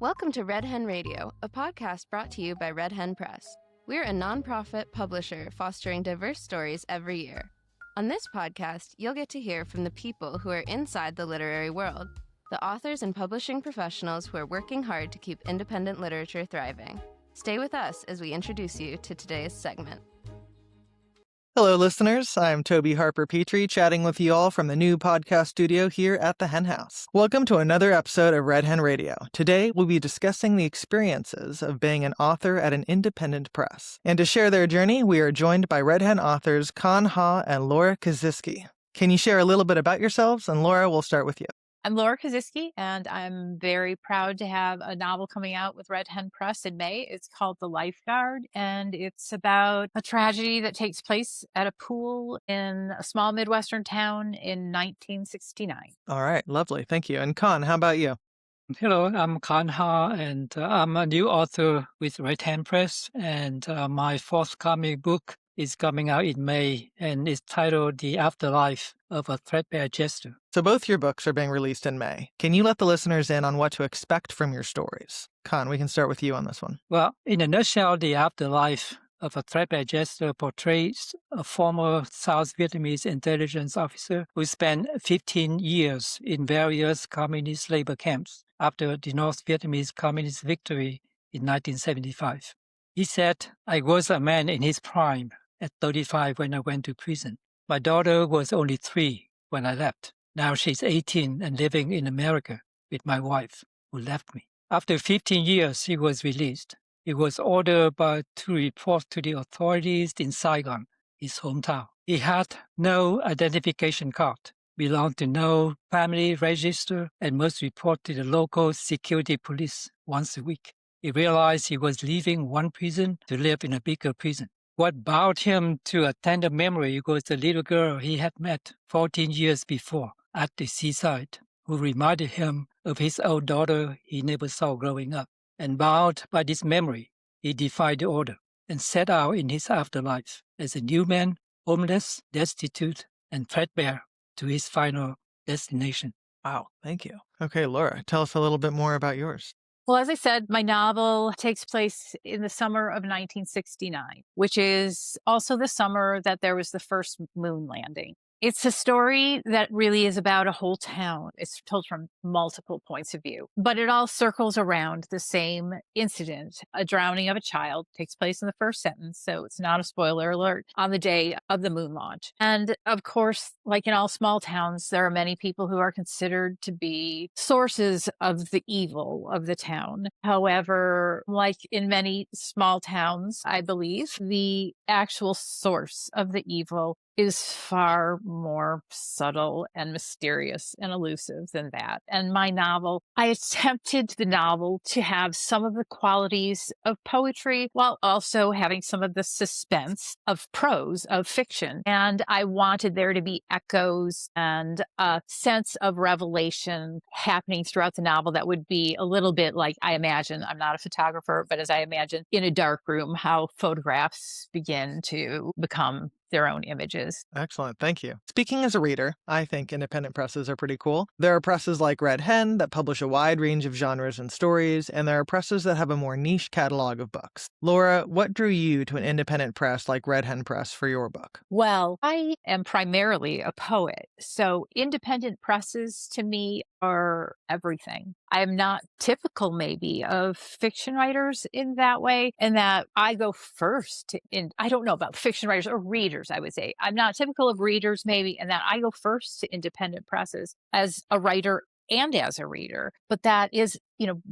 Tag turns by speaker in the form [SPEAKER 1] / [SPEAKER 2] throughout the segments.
[SPEAKER 1] Welcome to Red Hen Radio, a podcast brought to you by Red Hen Press. We're a nonprofit publisher fostering diverse stories every year. On this podcast, you'll get to hear from the people who are inside the literary world, the authors and publishing professionals who are working hard to keep independent literature thriving. Stay with us as we introduce you to today's segment.
[SPEAKER 2] Hello, listeners. I'm Tobi Harper Petrie, chatting with you all from the new podcast studio here at the Hen House. Welcome to another episode of Red Hen Radio. Today, we'll be discussing the experiences of being an author at an independent press. And to share their journey, we are joined by Red Hen authors Khanh Ha and Laura Kasischke. Can you share a little bit about yourselves? And Laura, we'll start with you.
[SPEAKER 3] I'm Laura Kasischke, and I'm very proud to have a novel coming out with Red Hen Press in May. It's called The Lifeguard, and it's about a tragedy that takes place at a pool in a small Midwestern town in 1969.
[SPEAKER 2] All right, lovely. Thank you. And Khanh, how about you?
[SPEAKER 4] Hello, I'm Khanh Ha, and I'm a new author with Red Hen Press, and my forthcoming book is coming out in May, and it's titled The Afterlife of a Threadbare Jester.
[SPEAKER 2] So both your books are being released in May. Can you let the listeners in on what to expect from your stories? Khanh, we can start with you on this one.
[SPEAKER 4] Well, in a nutshell, The Afterlife of a Threadbare Jester portrays a former South Vietnamese intelligence officer who spent 15 years in various communist labor camps after the North Vietnamese communist victory in 1975. He said, "I was a man in his prime at 35 when I went to prison. My daughter was only 3 when I left. Now she's 18 and living in America with my wife, who left me." After 15 years, he was released. He was ordered to report to the authorities in Saigon, his hometown. He had no identification card, belonged to no family register, and must report to the local security police once a week. He realized he was leaving one prison to live in a bigger prison. What bound him to a tender memory was the little girl he had met 14 years before at the seaside, who reminded him of his own daughter he never saw growing up. And bound by this memory, he defied the order and set out in his afterlife as a new man, homeless, destitute, and threadbare to his final destination.
[SPEAKER 2] Wow, thank you. Okay, Laura, tell us a little bit more about yours.
[SPEAKER 3] Well, as I said, my novel takes place in the summer of 1969, which is also the summer that there was the first moon landing. It's a story that really is about a whole town. It's told from multiple points of view, but it all circles around the same incident. A drowning of a child takes place in the first sentence, so it's not a spoiler alert, on the day of the moon launch. And of course, like in all small towns, there are many people who are considered to be sources of the evil of the town. However, like in many small towns, I believe the actual source of the evil is far more subtle and mysterious and elusive than that. And my novel, I attempted the novel to have some of the qualities of poetry while also having some of the suspense of prose, of fiction. And I wanted there to be echoes and a sense of revelation happening throughout the novel that would be a little bit like, I imagine, I'm not a photographer, but as I imagine in a dark room, how photographs begin to become their own images.
[SPEAKER 2] Excellent. Thank you. Speaking as a reader, I think independent presses are pretty cool. There are presses like Red Hen that publish a wide range of genres and stories, and there are presses that have a more niche catalog of books. Laura, what drew you to an independent press like Red Hen Press for your book?
[SPEAKER 3] Well, I am primarily a poet, so independent presses to me are everything. I'm not typical maybe of fiction writers in that way, in that I go first I don't know about fiction writers or readers, I would say. I'm not typical of readers maybe in that I go first to independent presses as a writer and as a reader. But that is,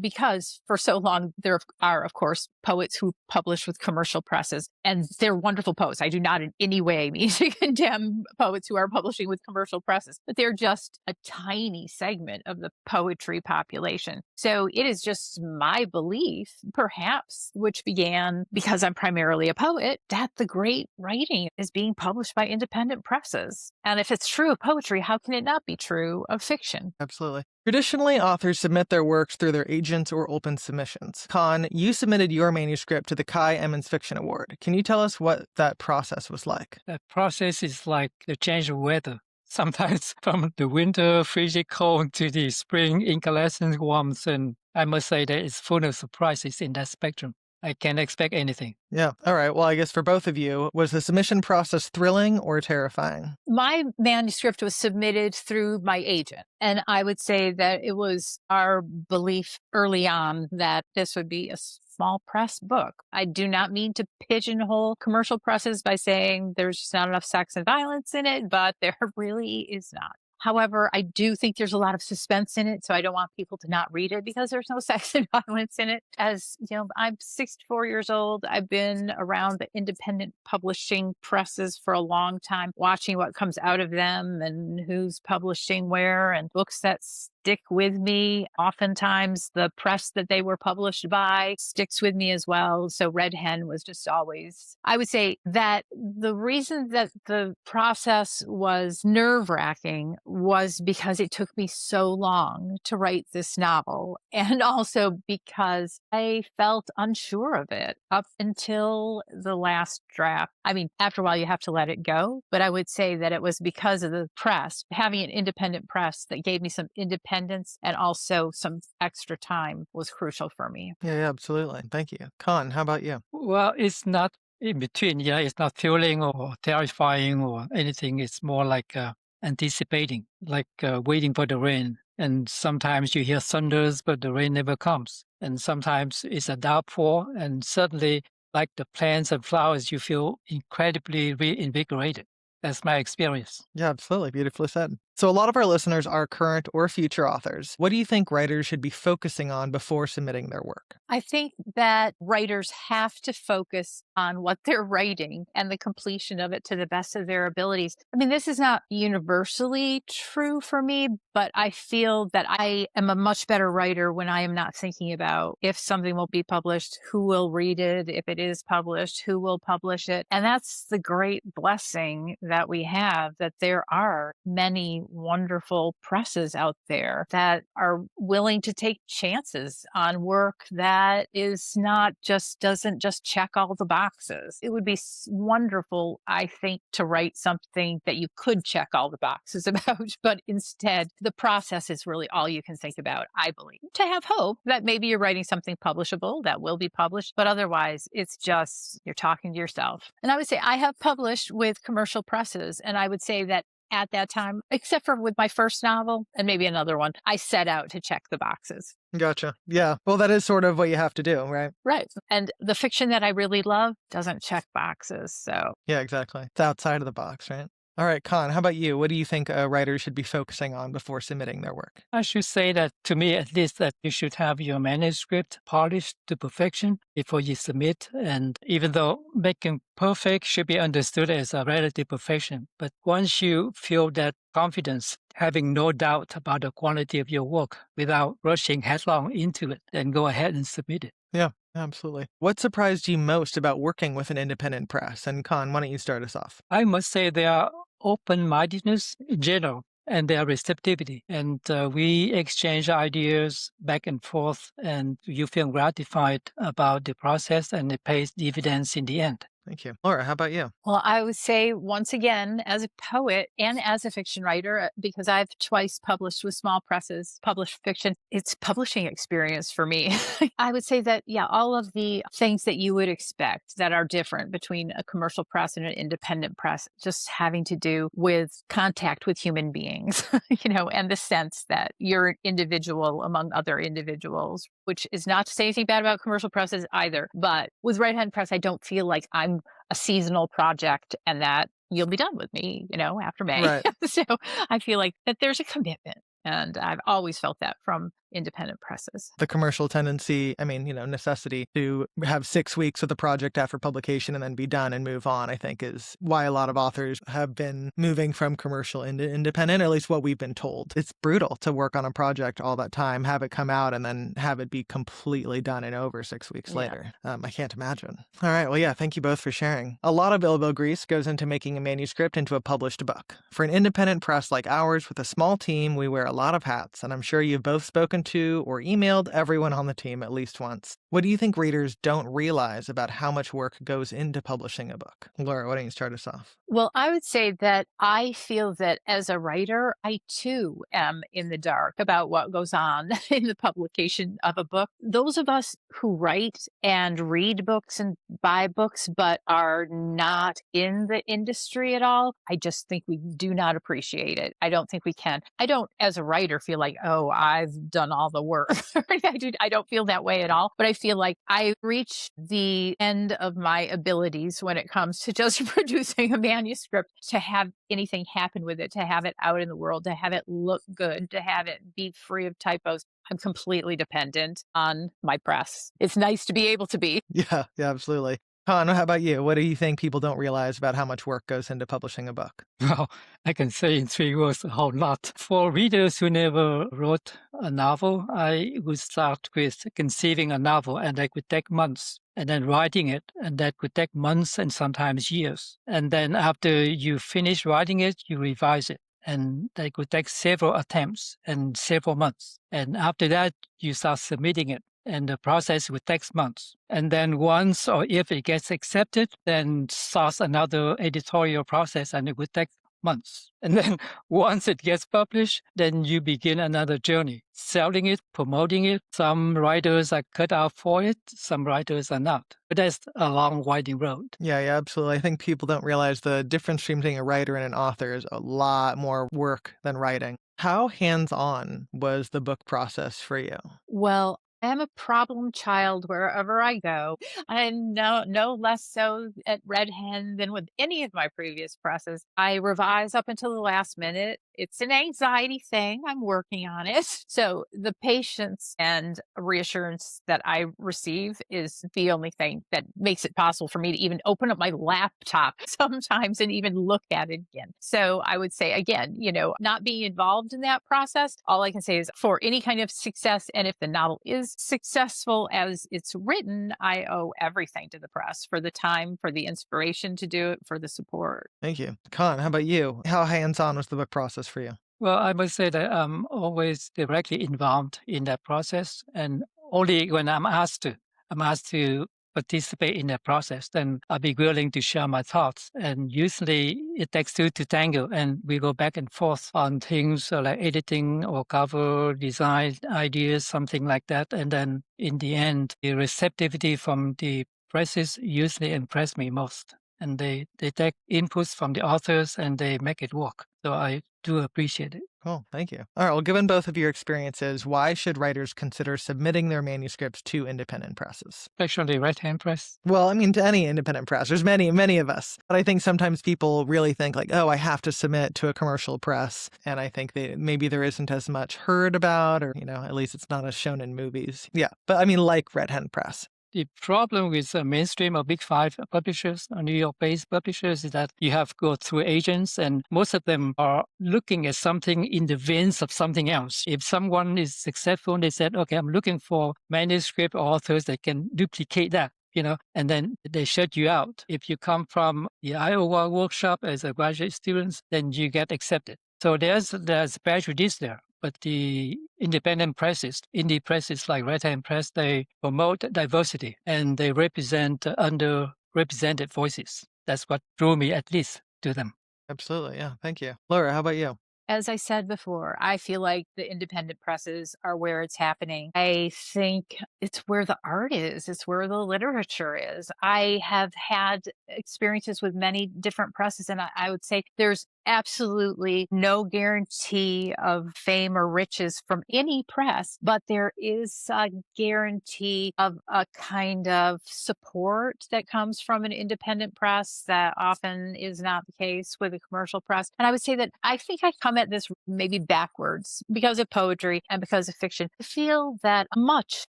[SPEAKER 3] because for so long there are, of course, poets who publish with commercial presses, and they're wonderful poets. I do not in any way mean to condemn poets who are publishing with commercial presses, but they're just a tiny segment of the poetry population. So it is just my belief, perhaps, which began because I'm primarily a poet, that the great writing is being published by independent presses. And if it's true of poetry, how can it not be true of fiction?
[SPEAKER 2] Absolutely. Traditionally, authors submit their works through their agents or open submissions. Khanh, you submitted your manuscript to the Kai Emmons Fiction Award. Can you tell us what that process was like?
[SPEAKER 4] That process is like the change of weather. Sometimes from the winter frigid cold to the spring incandescent warmth and I must say that it's full of surprises in that spectrum. I can't expect anything.
[SPEAKER 2] Yeah. All right. Well, I guess for both of you, was the submission process thrilling or terrifying?
[SPEAKER 3] My manuscript was submitted through my agent, and I would say that it was our belief early on that this would be a small press book. I do not mean to pigeonhole commercial presses by saying there's just not enough sex and violence in it, but there really is not. However, I do think there's a lot of suspense in it, so I don't want people to not read it because there's no sex and violence in it. As you know, I'm 64 years old. I've been around the independent publishing presses for a long time, watching what comes out of them and who's publishing where and books that stick with me. Oftentimes, the press that they were published by sticks with me as well. So Red Hen was just always, I would say that the reason that the process was nerve-wracking was because it took me so long to write this novel, and also because I felt unsure of it up until the last draft. I mean, after a while, you have to let it go, but I would say that it was because of the press, having an independent press that gave me some independence and also some extra time was crucial for me.
[SPEAKER 2] Yeah, absolutely. Thank you. Khanh, how about you?
[SPEAKER 4] Well, it's not in between. Yeah, it's not thrilling or terrifying or anything. It's more like anticipating, like waiting for the rain. And sometimes you hear thunders, but the rain never comes. And sometimes it's a downpour, and suddenly, like the plants and flowers, you feel incredibly reinvigorated. That's my experience.
[SPEAKER 2] Yeah, absolutely. Beautifully said. So a lot of our listeners are current or future authors. What do you think writers should be focusing on before submitting their work?
[SPEAKER 3] I think that writers have to focus on what they're writing and the completion of it to the best of their abilities. I mean, this is not universally true for me, but I feel that I am a much better writer when I am not thinking about if something will be published, who will read it, if it is published, who will publish it. And that's the great blessing that we have, that there are many wonderful presses out there that are willing to take chances on work that is not just, doesn't just check all the boxes. It would be wonderful, I think, to write something that you could check all the boxes about, but instead the process is really all you can think about, I believe. To have hope that maybe you're writing something publishable that will be published, but otherwise it's just, you're talking to yourself. And I would say I have published with commercial presses, and I would say that at that time, except for with my first novel and maybe another one, I set out to check the boxes.
[SPEAKER 2] Gotcha. Yeah. Well, that is sort of what you have to do, right?
[SPEAKER 3] Right. And the fiction that I really love doesn't check boxes. So
[SPEAKER 2] Yeah, exactly. It's outside of the box, right? All right, Khanh, how about you? What do you think a writer should be focusing on before submitting their work?
[SPEAKER 4] I should say that, to me at least, that you should have your manuscript polished to perfection before you submit. And even though making perfect should be understood as a relative perfection, but once you feel that confidence, having no doubt about the quality of your work without rushing headlong into it, then go ahead and submit it.
[SPEAKER 2] Yeah, absolutely. What surprised you most about working with an independent press? And Khanh, why don't you start us off?
[SPEAKER 4] I must say their open-mindedness in general and their receptivity. And we exchange ideas back and forth, and you feel gratified about the process, and it pays dividends in the end.
[SPEAKER 2] Thank you. Laura, how about you?
[SPEAKER 3] Well, I would say once again, as a poet and as a fiction writer, because I've twice published with small presses, published fiction, it's publishing experience for me. I would say that, yeah, all of the things that you would expect that are different between a commercial press and an independent press, just having to do with contact with human beings, and the sense that you're an individual among other individuals, which is not to say anything bad about commercial presses either. But with Red Hen Press, I don't feel like I'm a seasonal project and that you'll be done with me, after May.
[SPEAKER 2] Right.
[SPEAKER 3] So I feel like that there's a commitment. And I've always felt that from independent presses.
[SPEAKER 2] The commercial tendency, necessity to have 6 weeks with a project after publication and then be done and move on, I think is why a lot of authors have been moving from commercial into independent, or at least what we've been told. It's brutal to work on a project all that time, have it come out, and then have it be completely done and over 6 weeks later. I can't imagine. All right. Well, yeah, thank you both for sharing. A lot of elbow grease goes into making a manuscript into a published book. For an independent press like ours with a small team, we wear a lot of hats, and I'm sure you've both spoken spoken to or emailed everyone on the team at least once. What do you think readers don't realize about how much work goes into publishing a book? Laura, why don't you start us off?
[SPEAKER 3] Well, I would say that I feel that as a writer, I too am in the dark about what goes on in the publication of a book. Those of us who write and read books and buy books, but are not in the industry at all, I just think we do not appreciate it. I don't think we can. I don't, as a writer, feel like, oh, I've done all the work. I don't feel that way at all. But I feel like I reach the end of my abilities when it comes to just producing a manuscript, to have anything happen with it, to have it out in the world, to have it look good, to have it be free of typos. I'm completely dependent on my press. It's nice to be able to be.
[SPEAKER 2] Yeah, absolutely. Khanh, how about you? What do you think people don't realize about how much work goes into publishing a book?
[SPEAKER 4] Well, I can say in 3 words a whole lot. For readers who never wrote a novel, I would start with conceiving a novel, and that could take months, and then writing it, and that could take months and sometimes years. And then after you finish writing it, you revise it. And that could take several attempts and several months. And after that, you start submitting it. And the process would take months. And then once or if it gets accepted, then starts another editorial process, and it would take months. And then once it gets published, then you begin another journey, selling it, promoting it. Some writers are cut out for it, some writers are not. But that's a long, winding road.
[SPEAKER 2] Yeah, absolutely. I think people don't realize the difference between being a writer and an author is a lot more work than writing. How hands-on was the book process for you?
[SPEAKER 3] Well, I am a problem child wherever I go. And no less so at Red Hen than with any of my previous presses. I revise up until the last minute. It's an anxiety thing. I'm working on it. So the patience and reassurance that I receive is the only thing that makes it possible for me to even open up my laptop sometimes and even look at it again. So I would say, again, not being involved in that process, all I can say is for any kind of success, and if the novel is successful as it's written, I owe everything to the press for the time, for the inspiration to do it, for the support.
[SPEAKER 2] Thank you. Khanh, how about you? How hands-on was the book process for you?
[SPEAKER 4] Well, I must say that I'm always directly involved in that process. And only when I'm asked to participate in that process, then I'll be willing to share my thoughts. And usually it takes two to tango, and we go back and forth on things like editing or cover design ideas, something like that. And then in the end, the receptivity from the presses usually impress me most. And they take inputs from the authors and they make it work. So I do appreciate it.
[SPEAKER 2] Cool. Thank you. All right. Well, given both of your experiences, why should writers consider submitting their manuscripts to independent presses?
[SPEAKER 4] Especially Red Hen Press.
[SPEAKER 2] Well, I mean, to any independent press. There's many of us. But I think sometimes people really think like, oh, I have to submit to a commercial press. And I think maybe there isn't as much heard about, or, at least it's not as shown in movies. Yeah. But I mean, like Red Hen Press.
[SPEAKER 4] The problem with mainstream or big five publishers or New York-based publishers is that you have to go through agents, and most of them are looking at something in the veins of something else. If someone is successful, they said, okay, I'm looking for manuscript authors that can duplicate that, and then they shut you out. If you come from the Iowa workshop as a graduate student, then you get accepted. So there's prejudice there. But the independent presses, indie presses like Red Hen Press, they promote diversity and they represent underrepresented voices. That's what drew me at least to them.
[SPEAKER 2] Absolutely. Yeah. Thank you. Laura, how about you?
[SPEAKER 3] As I said before, I feel like the independent presses are where it's happening. I think it's where the art is. It's where the literature is. I have had experiences with many different presses, and I would say there's absolutely no guarantee of fame or riches from any press, but there is a guarantee of a kind of support that comes from an independent press that often is not the case with a commercial press. And I would say that I think I come at this maybe backwards because of poetry and because of fiction. I feel that much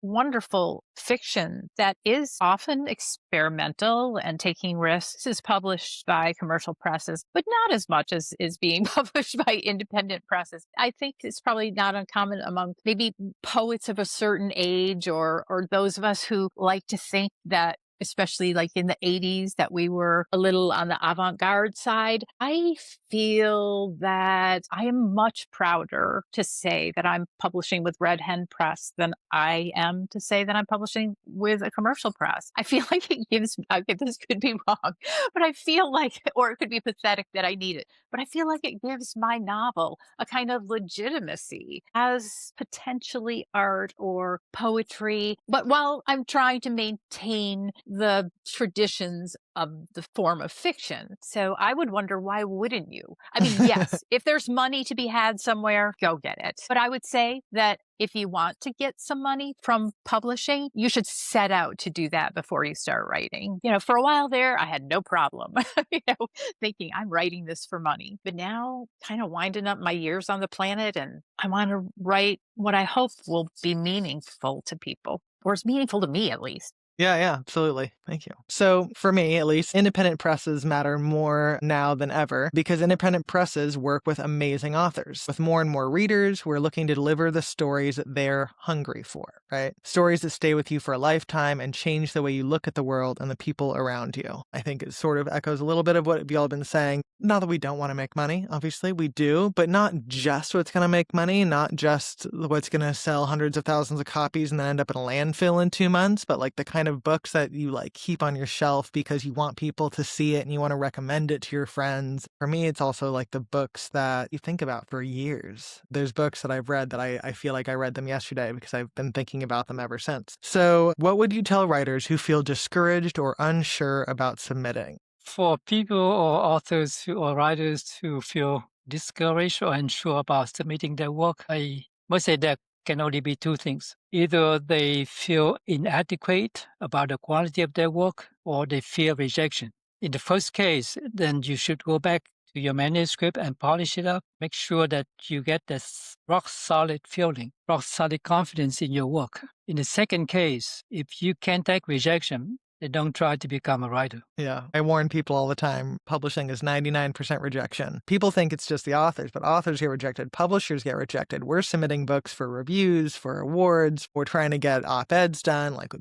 [SPEAKER 3] wonderful fiction that is often experimental and taking risks is published by commercial presses, but not as much as is being published by independent presses. I think it's probably not uncommon among maybe poets of a certain age or those of us who like to think that especially like in the 80s, that we were a little on the avant-garde side. I feel that I am much prouder to say that I'm publishing with Red Hen Press than I am to say that I'm publishing with a commercial press. I feel like it gives, okay, this could be wrong, but I feel like, or it could be pathetic that I need it, but I feel like it gives my novel a kind of legitimacy as potentially art or poetry. But while I'm trying to maintain the traditions of the form of fiction. So I would wonder, why wouldn't you? I mean, yes, if there's money to be had somewhere, go get it. But I would say that if you want to get some money from publishing, you should set out to do that before you start writing. For a while there, I had no problem, thinking I'm writing this for money. But now, kind of winding up my years on the planet, and I want to write what I hope will be meaningful to people, or is meaningful to me at least.
[SPEAKER 2] Yeah, absolutely. Thank you. So for me, at least, independent presses matter more now than ever because independent presses work with amazing authors, with more and more readers who are looking to deliver the stories that they're hungry for, right? Stories that stay with you for a lifetime and change the way you look at the world and the people around you. I think it sort of echoes a little bit of what y'all have been saying. Not that we don't want to make money, obviously we do, but not just what's going to make money, not just what's going to sell hundreds of thousands of copies and then end up in a landfill in 2 months, but like the kind of books that you like keep on your shelf because you want people to see it and you want to recommend it to your friends. For me, it's also like the books that you think about for years. There's books that I've read that I feel like I read them yesterday because I've been thinking about them ever since. So what would you tell writers who feel discouraged or unsure about submitting?
[SPEAKER 4] For people or authors or writers who feel discouraged or unsure about submitting their work, I must say that can only be two things. Either they feel inadequate about the quality of their work or they fear rejection. In the first case, then you should go back to your manuscript and polish it up. Make sure that you get this rock solid feeling, rock solid confidence in your work. In the second case, if you can't take rejection, then don't try to become a writer.
[SPEAKER 2] Yeah, I warn people all the time, publishing is 99% rejection. People think it's just the authors, but authors get rejected, publishers get rejected. We're submitting books for reviews, for awards. We're trying to get op-eds done, like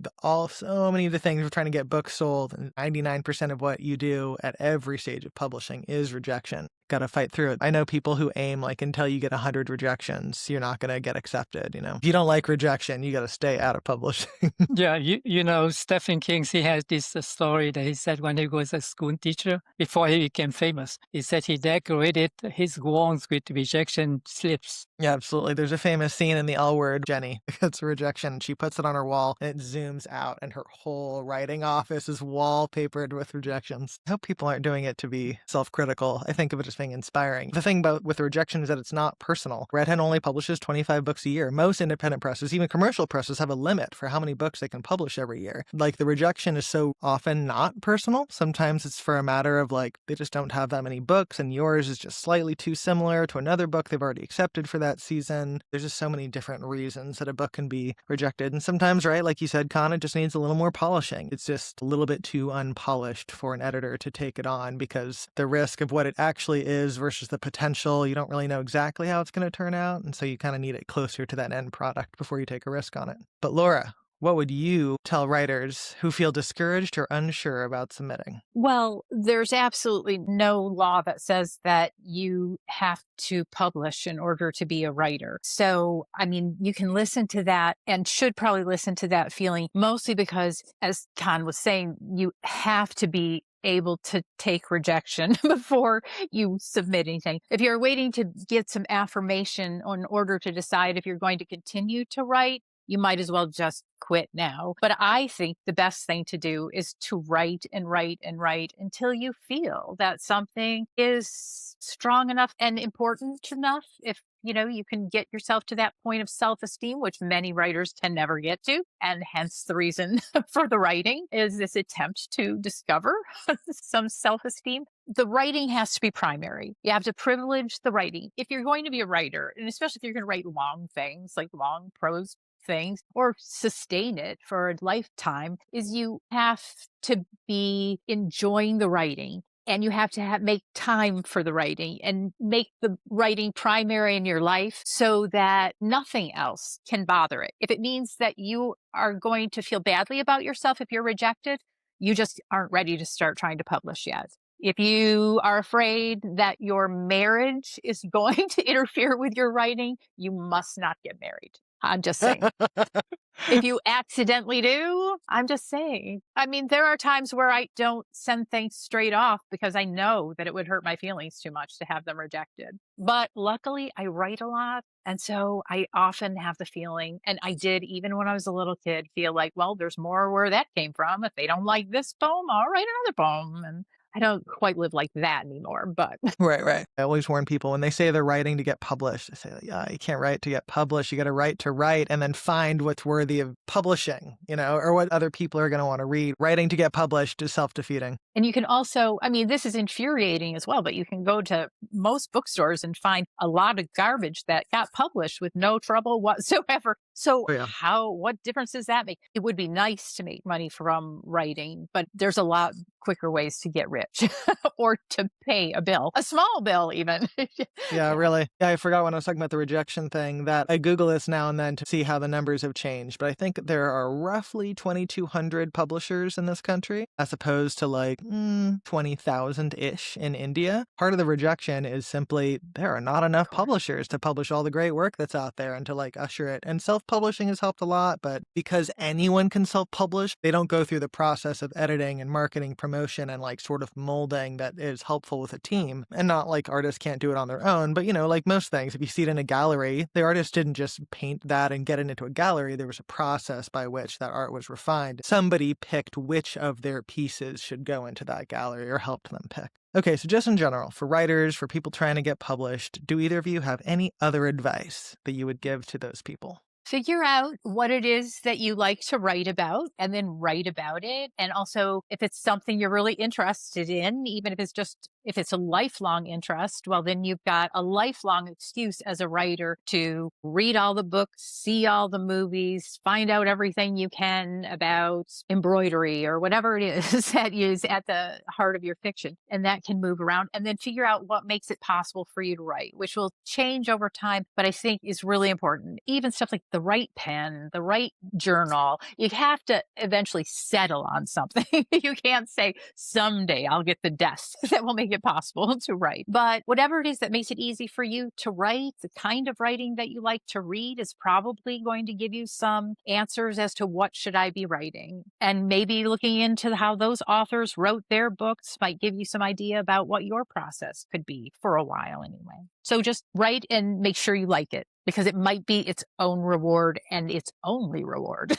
[SPEAKER 2] so many of the things. We're trying to get books sold, and 99% of what you do at every stage of publishing is rejection. Got to fight through it. I know people who aim like until you get 100 rejections, you're not going to get accepted. If you don't like rejection, you got to stay out of publishing.
[SPEAKER 4] Yeah, Stephen King, he has this story that he said when he was a school teacher, before he became famous, he said he decorated his walls with rejection slips.
[SPEAKER 2] Yeah, absolutely. There's a famous scene in the L Word. Jenny gets a rejection. She puts it on her wall and it zooms out and her whole writing office is wallpapered with rejections. I hope people aren't doing it to be self-critical. I think of it as being inspiring. The thing with rejection is that it's not personal. Red Hen only publishes 25 books a year. Most independent presses, even commercial presses, have a limit for how many books they can publish every year. Like the rejection is so often not personal. Sometimes it's for a matter of like, they just don't have that many books and yours is just slightly too similar to another book they've already accepted for that season. There's just so many different reasons that a book can be rejected. And sometimes, right, like you said, Khanh, it just needs a little more polishing. It's just a little bit too unpolished for an editor to take it on because the risk of what it actually is versus the potential, you don't really know exactly how it's going to turn out. And so you kind of need it closer to that end product before you take a risk on it. But Laura, what would you tell writers who feel discouraged or unsure about submitting?
[SPEAKER 3] Well, there's absolutely no law that says that you have to publish in order to be a writer. So, I mean, you can listen to that and should probably listen to that feeling, mostly because, as Khanh was saying, you have to be able to take rejection before you submit anything. If you're waiting to get some affirmation in order to decide if you're going to continue to write, you might as well just quit now. But I think the best thing to do is to write and write and write until you feel that something is strong enough and important enough. If you can get yourself to that point of self-esteem, which many writers can never get to. And hence the reason for the writing is this attempt to discover some self-esteem. The writing has to be primary. You have to privilege the writing. If you're going to be a writer, and especially if you're going to write long things, like long prose things, or sustain it for a lifetime, is you have to be enjoying the writing. And you have to make time for the writing and make the writing primary in your life so that nothing else can bother it. If it means that you are going to feel badly about yourself if you're rejected, You just aren't ready to start trying to publish yet. If you are afraid that your marriage is going to interfere with your writing, you must not get married. I'm just saying. If you accidentally do, I'm just saying. I mean, there are times where I don't send things straight off because I know that it would hurt my feelings too much to have them rejected. But luckily, I write a lot. And so I often have the feeling, and I did even when I was a little kid, feel like, well, there's more where that came from. If they don't like this poem, I'll write another poem. And I don't quite live like that anymore, but
[SPEAKER 2] Right. I always warn people when they say they're writing to get published, they say, yeah, you can't write to get published. You got to write and then find what's worthy of publishing, or what other people are going to want to read. Writing to get published is self-defeating.
[SPEAKER 3] And you can also, I mean, this is infuriating as well, but you can go to most bookstores and find a lot of garbage that got published with no trouble whatsoever. So what difference does that make? It would be nice to make money from writing, but there's a lot quicker ways to get rich or to pay a bill, a small bill even.
[SPEAKER 2] Yeah, really. Yeah, I forgot when I was talking about the rejection thing that I Google this now and then to see how the numbers have changed. But I think there are roughly 2,200 publishers in this country, as opposed to like 20,000-ish in India. Part of the rejection is simply there are not enough publishers to publish all the great work that's out there and to like usher it. And self-publishing has helped a lot, but because anyone can self-publish, they don't go through the process of editing and marketing, promotion, and like sort of molding that is helpful with a team. And not like artists can't do it on their own, but like most things, if you see it in a gallery, the artist didn't just paint that and get it into a gallery. There was a process by which that art was refined. Somebody picked which of their pieces should go into that gallery or helped them pick. Okay, so just in general, for writers, for people trying to get published, do either of you have any other advice that you would give to those people?
[SPEAKER 3] Figure out what it is that you like to write about and then write about it. And also, if it's something you're really interested in, even if it's a lifelong interest, well, then you've got a lifelong excuse as a writer to read all the books, see all the movies, find out everything you can about embroidery or whatever it is that is at the heart of your fiction. And that can move around, and then figure out what makes it possible for you to write, which will change over time, but I think is really important. Even stuff like the right pen, the right journal, you have to eventually settle on something. You can't say, someday I'll get the desk that will make it possible to write. But whatever it is that makes it easy for you to write, the kind of writing that you like to read is probably going to give you some answers as to what should I be writing. And maybe looking into how those authors wrote their books might give you some idea about what your process could be for a while anyway. So just write and make sure you like it, because it might be its own reward and its only reward.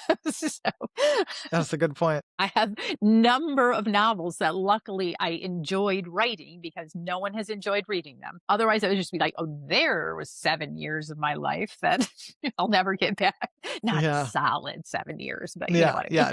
[SPEAKER 2] That's a good point.
[SPEAKER 3] I have a number of novels that luckily I enjoyed writing because no one has enjoyed reading them. Otherwise, I would just be like, oh, there was 7 years of my life that I'll never get back. Not solid 7 years, but you know what I mean.
[SPEAKER 2] Yeah,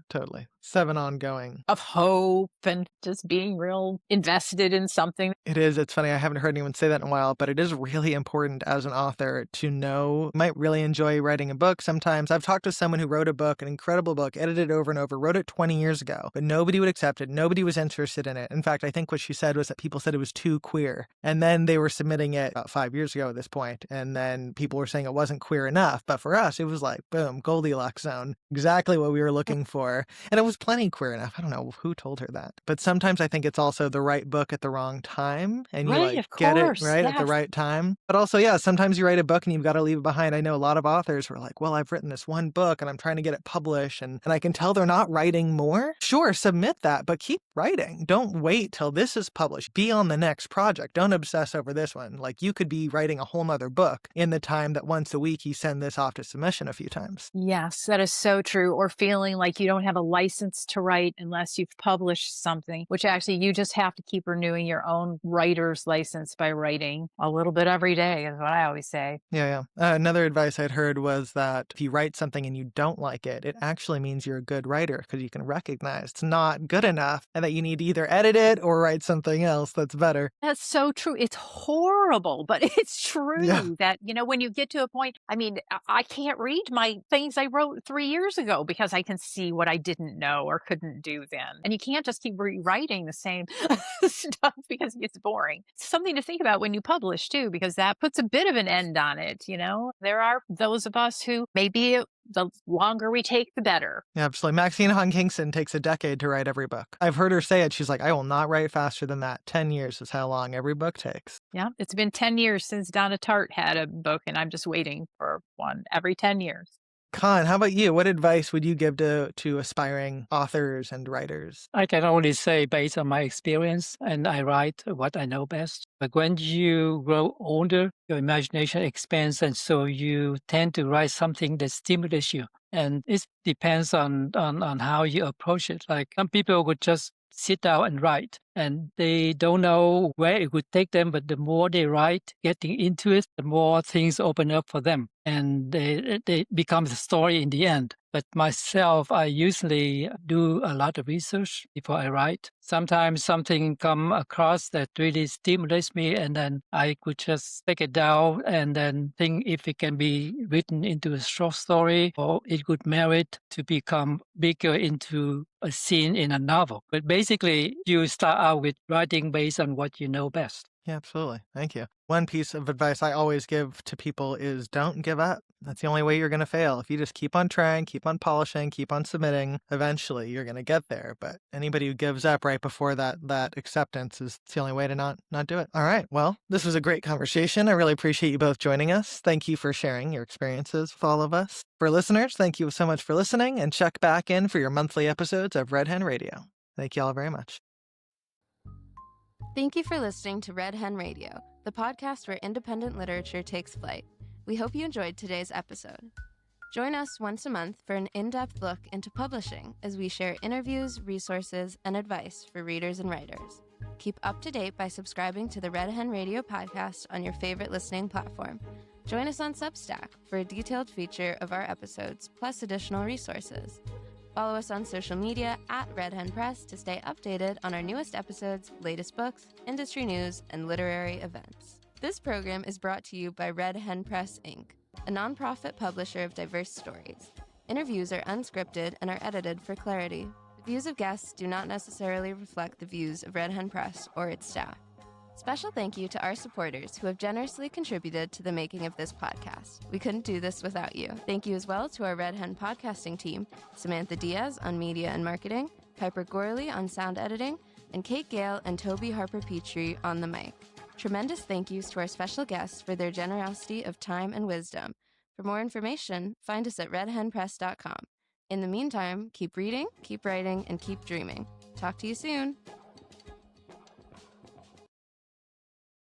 [SPEAKER 2] totally. 7 ongoing.
[SPEAKER 3] Of hope and just being real invested in something.
[SPEAKER 2] It is. It's funny. I haven't heard anyone say that in a while, but it is really important as an author to know. You might really enjoy writing a book. Sometimes I've talked to someone who wrote a book, an incredible book, edited it over and over, wrote it 20 years ago, but nobody would accept it. Nobody was interested in it. In fact, I think what she said was that people said it was too queer. And then they were submitting it about 5 years ago at this point, and then people were saying it wasn't queer enough. But for us, it was like, boom, Goldilocks zone, exactly what we were looking for. And it was plenty queer enough. I don't know who told her that. But sometimes I think it's also the right book at the wrong time, and you get it right at the right time. But also, sometimes you write a book and you've got to leave it behind. I know a lot of authors were like, well, I've written this one book and I'm trying to get it published, and I can tell they're not writing more. Sure, submit that, but keep writing. Don't wait till this is published. Be on the next project. Don't obsess over this one. Like, you could be writing a whole nother book in the time that once a week you send this off to submission a few times.
[SPEAKER 3] Yes, that is so true. Or feeling like you don't have a license to write unless you've published something, which actually you just have to keep renewing your own writer's license by writing a little bit every day, is what I always say.
[SPEAKER 2] Yeah. Another advice I'd heard was that if you write something and you don't like it, it actually means you're a good writer, because you can recognize it's not good enough and that you need to either edit it or write something else that's better.
[SPEAKER 3] That's so true. It's horrible, but it's true that, when you get to a point, I mean, I can't read my things I wrote 3 years ago because I can see what I didn't know or couldn't do then. And you can't just keep rewriting the same stuff because it gets boring. It's something to think about when you publish too, because that puts a bit of an end on it. There are those of us who maybe the longer we take, the better.
[SPEAKER 2] Yeah, absolutely. Maxine Hong Kingston takes a decade to write every book. I've heard her say it. She's like, I will not write faster than that. 10 years is how long every book takes.
[SPEAKER 3] Yeah, it's been 10 years since Donna Tartt had a book, and I'm just waiting for one every 10 years.
[SPEAKER 2] Khanh, how about you? What advice would you give to aspiring authors and writers?
[SPEAKER 4] I can only say based on my experience, and I write what I know best. But when you grow older, your imagination expands, and so you tend to write something that stimulates you. And it depends on how you approach it. Like some people would just sit down and write, and they don't know where it would take them, but the more they write, getting into it, the more things open up for them, and they become the story in the end. But myself, I usually do a lot of research before I write. Sometimes something come across that really stimulates me, and then I could just take it down and then think if it can be written into a short story, or it could merit to become bigger into a scene in a novel. But basically, you start out with writing based on what you know best.
[SPEAKER 2] Yeah, absolutely. Thank you. One piece of advice I always give to people is don't give up. That's the only way you're going to fail. If you just keep on trying, keep on polishing, keep on submitting, eventually you're going to get there. But anybody who gives up right before that acceptance is the only way to not do it. All right. Well, this was a great conversation. I really appreciate you both joining us. Thank you for sharing your experiences with all of us. For listeners, thank you so much for listening, and check back in for your monthly episodes of Red Hen Radio. Thank you all very much.
[SPEAKER 1] Thank you for listening to Red Hen Radio, the podcast where independent literature takes flight. We hope you enjoyed today's episode. Join us once a month for an in-depth look into publishing as we share interviews, resources, and advice for readers and writers. Keep up to date by subscribing to the Red Hen Radio podcast on your favorite listening platform. Join us on Substack for a detailed feature of our episodes, plus additional resources. Follow us on social media at Red Hen Press to stay updated on our newest episodes, latest books, industry news, and literary events. This program is brought to you by Red Hen Press, Inc., a nonprofit publisher of diverse stories. Interviews are unscripted and are edited for clarity. The views of guests do not necessarily reflect the views of Red Hen Press or its staff. Special thank you to our supporters who have generously contributed to the making of this podcast. We couldn't do this without you. Thank you as well to our Red Hen podcasting team, Samantha Diaz on media and marketing, Piper Gorley on sound editing, and Kate Gale and Tobi Harper Petrie on the mic. Tremendous thank yous to our special guests for their generosity of time and wisdom. For more information, find us at redhenpress.com. In the meantime, keep reading, keep writing, and keep dreaming. Talk to you soon.